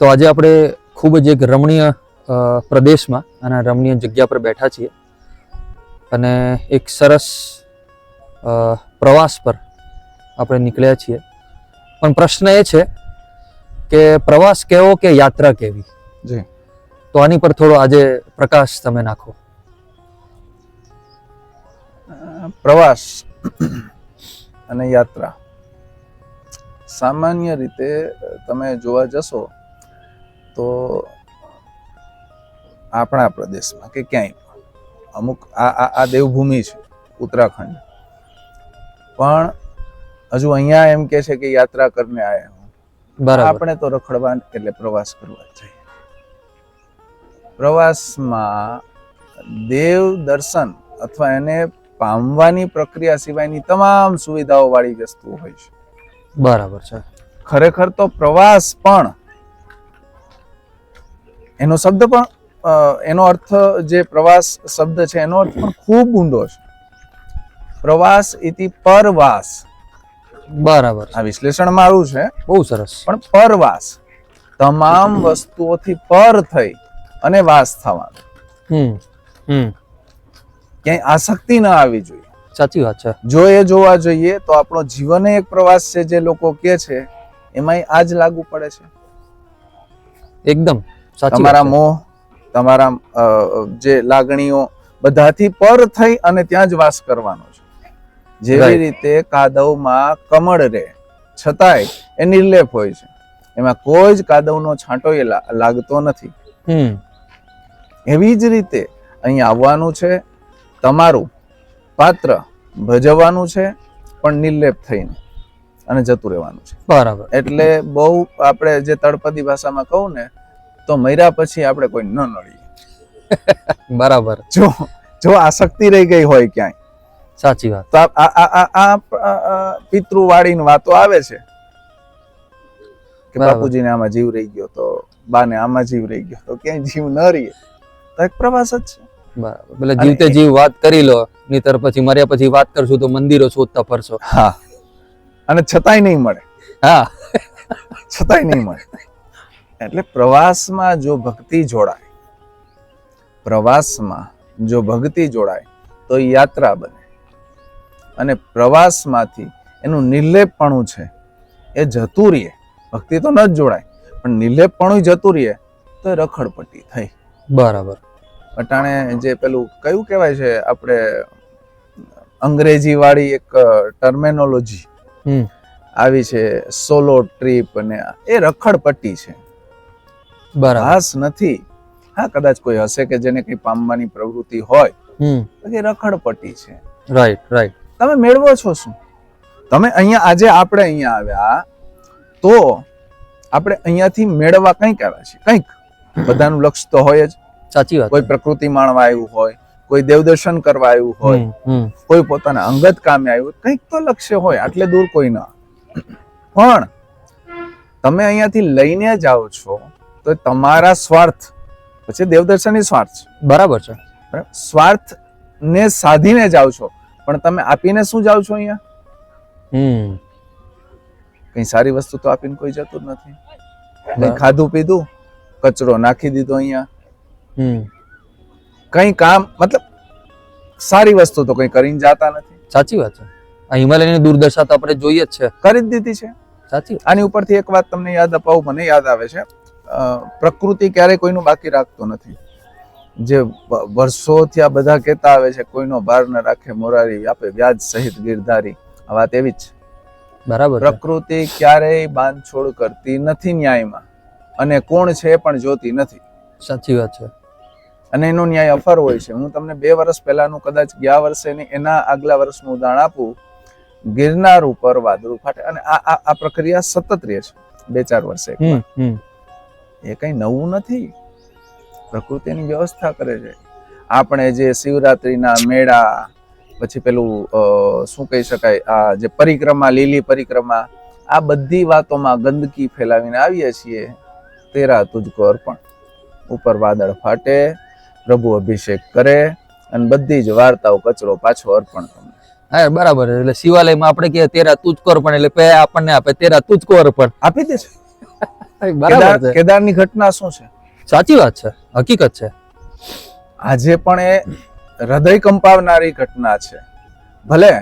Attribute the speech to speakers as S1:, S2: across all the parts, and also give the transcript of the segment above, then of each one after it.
S1: તો આજે આપણે ખૂબ જ એક રમણીય પ્રદેશમાં અને રમણીય જગ્યા પર બેઠા છીએ અને એક સરસ પ્રવાસ પર આપણે નીકળ્યા છીએ. પણ પ્રશ્ન એ છે કે પ્રવાસ કેવો કે યાત્રા કેવી?
S2: જી,
S1: તો આની પર થોડો આજે પ્રકાશ તમે નાખો.
S2: પ્રવાસ અને યાત્રા સામાન્ય રીતે તમે જોવા જશો તો આપણા પ્રદેશમાં કે ક્યાંય અમુક આ દેવભૂમિ છે ઉત્તરાખંડ, પણ હજુ અહીંયા એમ કે છે કે યાત્રા કરીને આયા હું.
S1: બરાબર.
S2: આપણે તો રખડવા એટલે પ્રવાસ કરવા જઈએ. પ્રવાસમાં દેવ દર્શન અથવા એને પામવાની પ્રક્રિયા સિવાયની તમામ સુવિધાઓ વાળી વસ્તુઓ હોય છે.
S1: બરાબર છે.
S2: ખરેખર તો પ્રવાસ પણ એનો શબ્દ પણ એનો અર્થ જે પ્રવાસ શબ્દ છે એનો અર્થ પણ ખૂબ ઊંડો છે. પ્રવાસ ઇતિ પરવાસ.
S1: બરાબર.
S2: આ વિશ્લેષણ મારું છે,
S1: બહુ સરસ.
S2: પણ પરવાસ તમામ વસ્તુઓથી પર થઈ અને વાસ થવાનો. ક્યાંય આસક્તિ ન આવી જોઈએ.
S1: સાચી વાત છે.
S2: જો એ જોવા જોઈએ તો આપણો જીવન એક પ્રવાસ છે જે લોકો કે છે એમાં આ જ લાગુ પડે છે.
S1: એકદમ સાચી
S2: તમારા
S1: વાત છે.
S2: મોહ, તમારા જે લાગણીઓ બધાથી પર થઈ અને ત્યાં જ વાસ કરવાનો છે. જેવી
S1: Right.
S2: રીતે કાદવમાં કમળ રહે છતાંય એ નિર્લેપ હોય છે, એમાં કોઈ જ કાદવનો છાંટો એ લાગતો નથી. એવી જ રીતે અહીંયા આવવાનું છે, તમારું પાત્ર ભજવવાનું છે, પણ નિર્લેપ થઈને અને જતું રહેવાનું છે.
S1: બરાબર.
S2: એટલે બહુ આપણે જે તળપદી ભાષામાં કહું ને તો મર્યા પછી આપણે કોઈ ન નડીએ.
S1: બરાબર.
S2: જો આસક્તિ રહી ગઈ હોય ક્યાંય
S1: સાચી વાત.
S2: તો આ પિતૃવાળીની વાતો આવે છે કે
S1: બરાબર.
S2: બાપુજીને આમાં જીવ રહી ગયો, તો બાને આમાં જીવ રહી ગયો, તો ક્યાંય જીવ ન રહીએ તો એક પ્રવાસ જ છે.
S1: બરાબર. એટલે જીવતે જીવ વાત કરી લો, નહીતર પછી મર્યા પછી વાત કરશું તો મંદિરો શોધતા ફરશો.
S2: હા, અને છતાંય નહીં મળે.
S1: હા.
S2: છતાંય નહીં મળે. એટલે પ્રવાસમાં જો ભક્તિ જોડાય, પ્રવાસમાં જો ભક્તિ જોડાય તો યાત્રા બને. અને પ્રવાસમાંથી એનું નિર્લેપપણું છે એ જતું રહીએ. ભક્તિ તો ન જ જોડાય, પણ નિર્લેપપણું જતું રહીએ તો એ રખડપટ્ટી થઈ.
S1: બરાબર.
S2: અટાણે જે પેલું કયું કહેવાય છે આપણે અંગ્રેજી વાળી એક ટર્મિનોલોજી આવી છે, સોલો ટ્રીપ, અને એ રખડપટ્ટી છે,
S1: બરાબર.
S2: ખાસ નથી. હા, કદાચ કોઈ હશે કે જેને કઈ પામવાની પ્રવૃત્તિ હોય તો એ રખડપટ્ટી છે.
S1: Right right.
S2: તમે મેળવો છો શું? તમે અહીંયા આજે આપણે અહીંયા આવ્યા તો આપણે અહીંયાથી મેળવવા કંઈક આવ્યા છીએ. કંઈક બધાનું લક્ષ્ય તો હોય જ.
S1: સાચી વાત.
S2: કોઈ પ્રકૃતિ માણવા આવ્યું હોય, કોઈ દેવદર્શન કરવા આવ્યું હોય, કોઈ પોતાના અંગત કામે આવ્યું, કંઈક તો લક્ષ્ય હોય. આટલે દૂર કોઈ ના. પણ તમે અહીંયાથી લઈને જાઓ છો તો તમારા સ્વાર્થ, પછી દેવદર્શન સ્વાર્થ છે.
S1: બરાબર છે.
S2: બરાબર? સ્વાર્થ ને સાધીને જાઓ છો, પણ તમે આપીને શું જાઓ છો? અહીંયા કઈ સારી વસ્તુ તો આપીને કોઈ જતું જ નથી. કઈ ખાધું પીધું, કચરો નાખી દીધો અહીંયા. કઈ કામ, મતલબ સારી વસ્તુ તો કઈ કરીને જાતા નથી.
S1: સાચી વાત છે. આ હિમાલયની દુર્દશા તો આપણે જોઈએ જ છે.
S2: કરી જ દીધી છે.
S1: સાચી.
S2: આની ઉપરથી એક વાત તમને યાદ અપાવું, મને યાદ આવે છે. પ્રકૃતિ ક્યારેય કોઈનું બાકી રાખતો નથી. જે વર્ષોથી આ બધા કહેતા આવે છે, કોઈનો ભાર ન રાખે મોરારી, આપે વ્યાજ સહિત ગિરધારી. આ વાત એવી જ છે.
S1: બરાબર.
S2: પ્રકૃતિ ક્યારેય બાંધછોડ કરતી નથી ન્યાયમાં, અને કોણ છે એ પણ જોતી નથી.
S1: સાચી વાત છે.
S2: અને એનો ન્યાય અફર હોય છે. હું તમને 2 વર્ષ પહેલાનું, કદાચ ગયા વર્ષે નહીં એના આગલા વર્ષનું ઉદાહરણ આપું. ગિરનાર ઉપર વાદળું ફાટે, અને આ પ્રક્રિયા સતત રહે છે 2-4 વર્ષે. એ કઈ નવું નથી. પ્રકૃતિ એની વ્યવસ્થા કરે છે. આપણે જે શિવરાત્રીના મેળા, પછી પેલું શું કહી શકાય, આ જે પરિક્રમા, લીલી પરિક્રમા, આ બધી વાતોમાં ગંદકી ફેલાવીને આવીએ છીએ. તેરા તુજકો અર્પણ. ઉપર વાદળ ફાટે, પ્રભુ અભિષેક કરે, અને બધી જ વાર્તાઓ કચરો પાછો અર્પણ તમને.
S1: હા, બરાબર. એટલે શિવાલયમાં આપણે કે તેરા તુજકો અર્પણ, એટલે આપણને આપે તેરા તુજકો અર્પણ.
S2: આપી દે છે.
S1: બરાબર છે,
S2: કેદારની ઘટના શું છે?
S1: સાચી વાત છે, હકીકત છે.
S2: આજે પણ એ હૃદય કંપાવનારી ઘટના છે. ભલે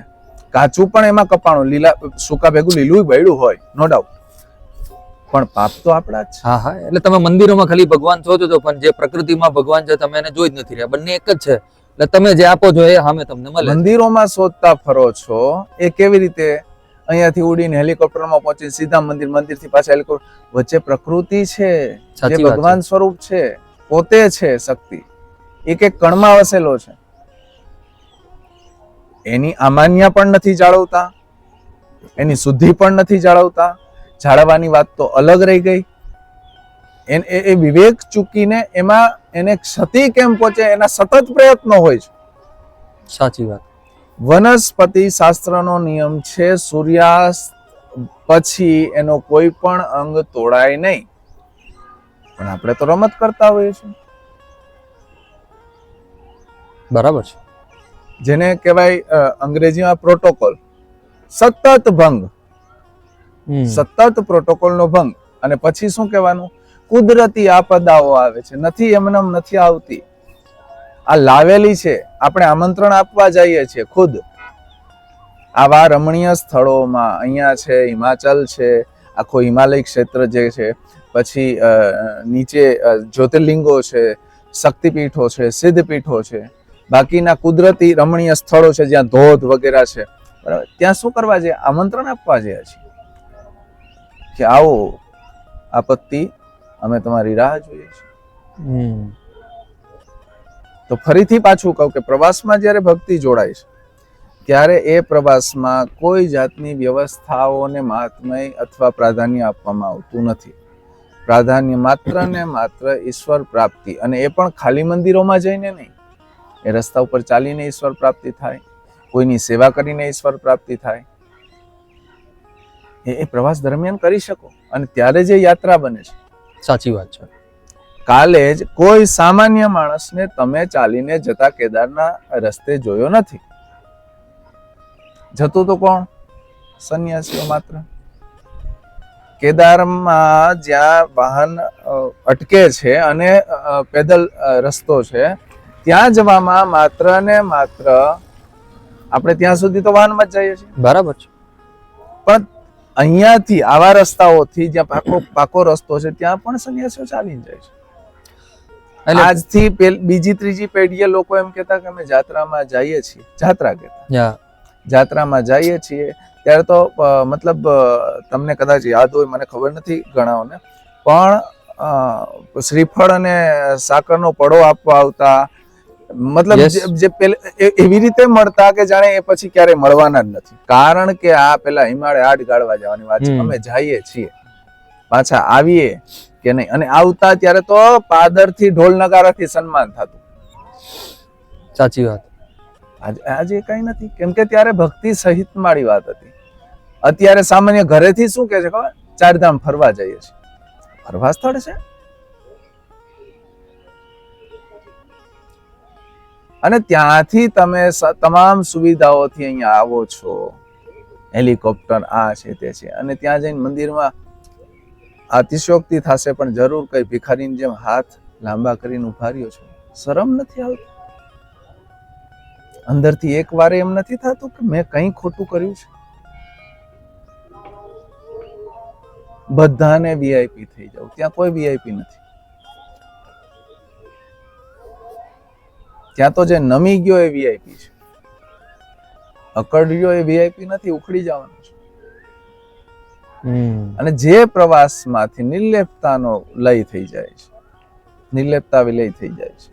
S2: કાચું પણ એમાં કપાણું, લીલા સૂકા ભેગું લીલું બળ્યું હોય, નો ડાઉટ, પણ પાપ તો આપણા જ છે.
S1: હા હા, એટલે તમે મંદિરોમાં ખાલી ભગવાન શોધો છો, પણ જે પ્રકૃતિમાં ભગવાન છે તમે એને જોઈ જ નથી રહ્યા. બંને એક જ છે. એટલે તમે જે આપો છો એ સામે તમને મળે છે.
S2: મંદિરોમાં શોધતા ફરો છો, એ કેવી રીતે? અહીંયાથી ઉડીને હેલિકોપ્ટરમાં પહોંચી સીધા મંદિરથી પાછા હેલિકોપ્ટર, વચ્ચે પ્રકૃતિ છે, જે
S1: સાચી વાત
S2: ભગવાન સ્વરૂપ છે, પોતે છે શક્તિ, એક એક કણમાં વસેલો છે. એની અમાન્ય પણ નથી જાળવતા, એની શુદ્ધિ પણ નથી જાળવતા. જાળવવાની વાત તો અલગ રહી ગઈ. એ વિવેક ચૂકીને એમાં એને ક્ષતિ કેમ પહોંચે એના સતત પ્રયત્નો હોય છે.
S1: સાચી વાત.
S2: વનસ્પતિ શાસ્ત્રનો નિયમ છે, સૂર્યાસ્ત પછી એનો કોઈ પણ અંગ તોડાય નહીં. પણ આપણે તો રમત કરતા હોઈએ છીએ,
S1: બરાબર છે.
S2: જેને કહેવાય અંગ્રેજીમાં પ્રોટોકોલ. સતત ભંગ, સતત પ્રોટોકોલનો ભંગ. અને પછી શું કહેવાનું? કુદરતી આપદાઓ આવે છે, નથી એમનેમ નથી આવતી, આ લાવેલી છે. આપણે આમંત્રણ આપવા જઈએ છીએ ખુદ આવા રમણીય સ્થળોમાં. અહીંયા છે હિમાચલ છે, આખો હિમાલય ક્ષેત્ર જે છે, પછી નીચે જ્યોતિર્લિંગો છે, શક્તિપીઠો છે, સિદ્ધપીઠો છે, બાકીના કુદરતી રમણીય સ્થળો છે જ્યાં ધોધ વગેરે છે, બરાબર. ત્યાં શું કરવા છે? આમંત્રણ આપવા ગયા છીએ કે આવો, આપત્તિ અમે તમારી રાહ જોઈએ છીએ. તો ફરીથી પાછું કહું કે પ્રવાસમાં જ્યારે ભક્તિ જોડાય છે, ત્યારે એ પ્રવાસમાં કોઈ જાતની વ્યવસ્થાઓને મહાત્મય અથવા પ્રાધાન્ય આપવામાં આવતું નથી. પ્રાધાન્ય માત્ર ને માત્ર ઈશ્વર પ્રાપ્તિ, અને એ પણ ખાલી મંદિરોમાં જઈને નહીં. એ રસ્તા ઉપર ચાલીને ઈશ્વર પ્રાપ્તિ થાય, કોઈની સેવા કરીને ઈશ્વર પ્રાપ્તિ થાય. એ પ્રવાસ દરમિયાન કરી શકો, અને ત્યારે જે યાત્રા બને છે.
S1: સાચી વાત છે.
S2: કાલે જ કોઈ સામાન્ય માણસને તમે ચાલીને જતા કેદારના રસ્તે જોયો નથી. જતું તો કોણ? સંન્યાસીઓ માત્ર. કેદારમાં જ્યાં વાહન અટકે છે અને પેદલ રસ્તો છે, ત્યાં જવામાં માત્ર ને માત્ર આપણે ત્યાં સુધી તો વાહનમાં જ જઈએ છીએ,
S1: બરાબર છે.
S2: પણ અહીંયાથી આવા રસ્તાઓથી જ્યાં પાકો રસ્તો છે, ત્યાં પણ સંન્યાસીઓ ચાલીને જાય છે. આજથી બીજી ત્રીજી પેઢીએ લોકો એમ કહેતા કે અમે જાત્રામાં જઈએ છીએ, જાત્રામાં જઈએ છીએ, ત્યારે તો મતલબ તમને કદાચ યાદ હોય, મને ખબર નથી ઘણાઓને, પણ શ્રીફળ અને સાકરનો પડો આપવા આવતા. મતલબ જે એવી રીતે મળતા કે જાણે એ પછી ક્યારે મળવાના જ નથી. કારણ કે આ પેલા હિમાલય આડ ગાળવા જવાની વાત છે. અમે જઈએ છીએ, પાછા આવીએ કે નહીં, અને આવતા ત્યારે તો પાદરથી ઢોલ નગારાથી સન્માન થતું.
S1: સાચી વાત.
S2: આજે કઈ નથી, કેમ કે ત્યારે ભક્તિ સહિત મારી વાત હતી. અત્યારે સામાન્ય ઘરેથી શું કે છે ખબર? ચારધામ ફરવા જઈએ છીએ. ફરવા સ્થળ છે, અને ત્યાંથી તમે તમામ સુવિધાઓથી અહીંયા આવો છો. હેલિકોપ્ટર આ છે તે છે, અને ત્યાં જઈને મંદિરમાં અતિશયોક્તિ થશે, પણ જરૂર કઈ ભિખારીની જેમ હાથ લાંબા કરીને ઉભા રહ્યો છો. શરમ નથી આવતી? અંદરથી એક વાર એમ નથી થતું કે મેં કંઈ ખોટું કર્યું છે? બધાને વીઆઈપી થઈ જાવ, ત્યાં કોઈ વીઆઈપી નથી. ત્યાં તો જે નમી ગયો એ વીઆઈપી છે, અકળ્યો એ વીઆઈપી નથી, ઉખડી જવાનો છે. અને જે પ્રવાસમાંથી નિર્લેપતાનો લય થઈ જાય છે, નિર્લેપતા વિલય થઈ જાય છે,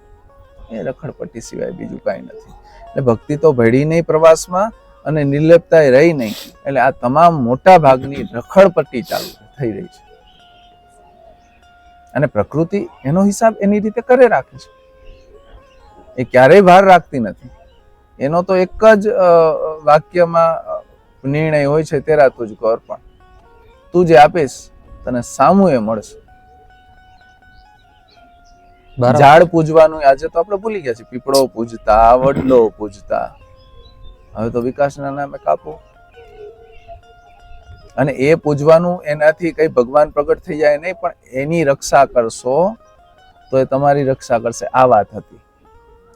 S2: એ રખડપટ્ટી સિવાય બીજું કાંઈ નથી. એટલે ભક્તિ તો ભળી નહીં પ્રવાસમાં, અને નિર્લેપતા રહી નહીં. એટલે આ તમામ મોટા ભાગની રખડપટ્ટી ચાલુ થઈ રહી છે. અને પ્રકૃતિ એનો હિસાબ એની રીતે કરે રાખે છે. એ ક્યારેય ભાર રાખતી નથી. એનો તો એક જ વાક્યમાં નિર્ણય હોય છે, તેરા તુજકો અર્પણ. તું જે આપીશ તને સામું એ મળશે. ઝાડ પૂજવાનું આજે તો આપણે ભૂલી ગયા છીએ. પીપળો પૂજતા, વડલો પૂજતા, હવે તો વિકાસના નામે કાપો. અને એ પૂજવાનું એનાથી કઈ ભગવાન પ્રગટ થઈ જાય નહીં, પણ એની રક્ષા કરશો તો એ તમારી રક્ષા કરશે. આ વાત હતી.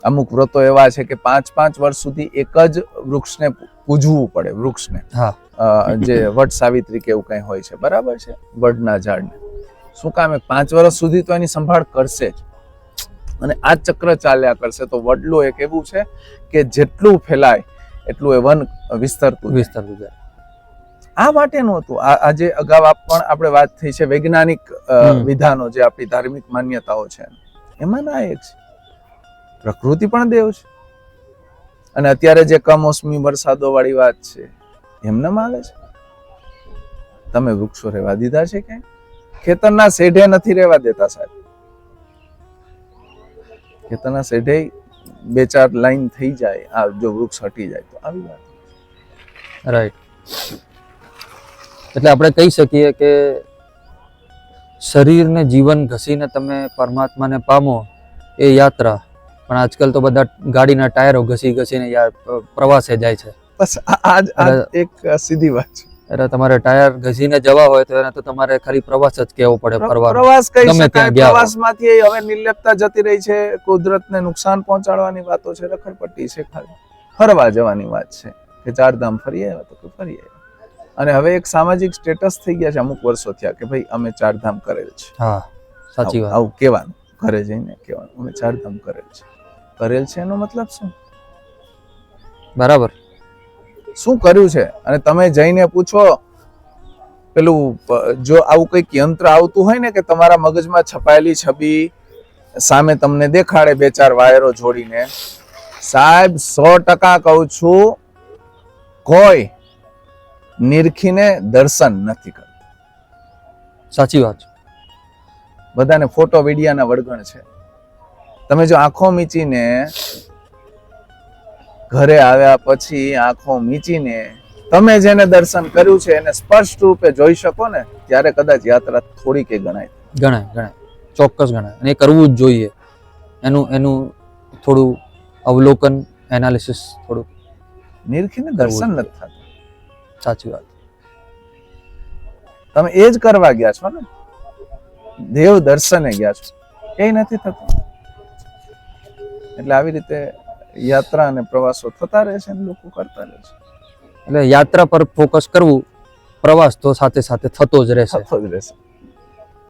S2: અમુક વ્રતો એવા છે કે 5-5 વર્ષ સુધી એક જ વૃક્ષને પૂજવું પડે. વૃક્ષને
S1: હા
S2: જે વટ સાવિત્રી કે એવું કઈ હોય છે, બરાબર છે, વડના ઝાડને. શું કામ? 5 વર્ષ સુધી તો એની સંભાળ કરશે જ, અને આ ચક્ર ચાલ્યા કરશે. તો વડલું એક એવું છે કે જેટલું ફેલાય એટલું એ વન વિસ્તરતું જાય. આ માટેનું હતું. આજે અગાઉ પણ આપણે વાત થઈ છે વૈજ્ઞાનિક વિધાનો, જે આપણી ધાર્મિક માન્યતાઓ છે, એમાં ના એક છે. પ્રકૃતિ પણ દેવ છે. અને અત્યારે જે કમોસમી વરસાદો વાળી વાત છે, એમનામાં આવે છે. તમે વૃક્ષો રહેવા દીધા છે કે ખેતરના શેઢે નથી રહેવા દેતા સાહેબ. ખેતરના શેઢે 2-4 લાઈન થઈ જાય, આ જો વૃક્ષ હટી જાય તો આવી વાત.
S1: રાઈટ. એટલે આપણે કહી શકીએ કે શરીરને જીવન ઘસીને તમે પરમાત્માને પામો એ યાત્રા, પણ આજકાલ તો બધા ગાડીના ટાયરો ઘસીને પ્રવાસે જાય છે.
S2: બસ આ એક સીધી વાત છે.
S1: એટલે તમારે ટાયર ઘસીને જવા હોય તો એને તો તમારે ખાલી પ્રવાસ જ કહેવો પડે.
S2: પ્રવાસ કહી
S1: ગમે
S2: શકાય.
S1: ત્યાં ગયા હોય.
S2: પ્રવાસમાંથી હવે નિર્લેપતા જતી રહી છે. કુદરતને નુકસાન પહોંચાડવાની વાતો છે, રખડપટ્ટી છે. ખાલી ફરવા જવાની વાત છે કે 4 ધામ ફરી આવ્યા તો ફરી આવ્યા. અને હવે એક સામાજિક સ્ટેટસ થઈ ગયા છે અમુક વર્ષો થયા કે ભાઈ અમે 4 ધામ કરેલ છે.
S1: હા, સાચી વાત.
S2: આવું કહેવાનું, ઘરે જઈને કહેવાનું અમે 4 ધામ કરેલ છે. કરેલ છે એનો મતલબ શું?
S1: બરાબર.
S2: શું કર્યું છે? અને તમે જઈને પૂછો, પેલું જો આવું કંઈક યંત્ર આવતું હોય ને કે તમારા મગજમાં છપાયેલી છબી સામે તમને દેખાડે 2-4 વાયરો જોડીને, સાહેબ 100% કહું છું, કોઈ નિરખીને દર્શન નથી કરતું.
S1: સાચી વાત.
S2: બધાને ફોટો વિડિયાના વળગણ છે. તમે જો આંખો મીચીને ઘરે આવ્યા પછી આંખો મીચીને તમે જેને દર્શન કર્યું છે એને સ્પષ્ટ રૂપે જોઈ શકો ને, ત્યારે કદાચ યાત્રા થોડીક ગણાય.
S1: ચોક્કસ ગણાય. અને એ કરવું જ જોઈએ. એનું થોડું અવલોકન, એનાલિસિસ થોડું.
S2: નિરખીને દર્શન નથી થતું.
S1: સાચી વાત.
S2: તમે એ જ કરવા ગયા છો ને, દેવ દર્શને ગયા છો, એ નથી થતું. એટલે આવી રીતે યાત્રા અને પ્રવાસો થતા રહે છે અને લોકો કરતા રહે છે.
S1: એટલે યાત્રા પર ફોકસ કરવું, પ્રવાસ તો સાથે સાથે થતો જ રહેશે.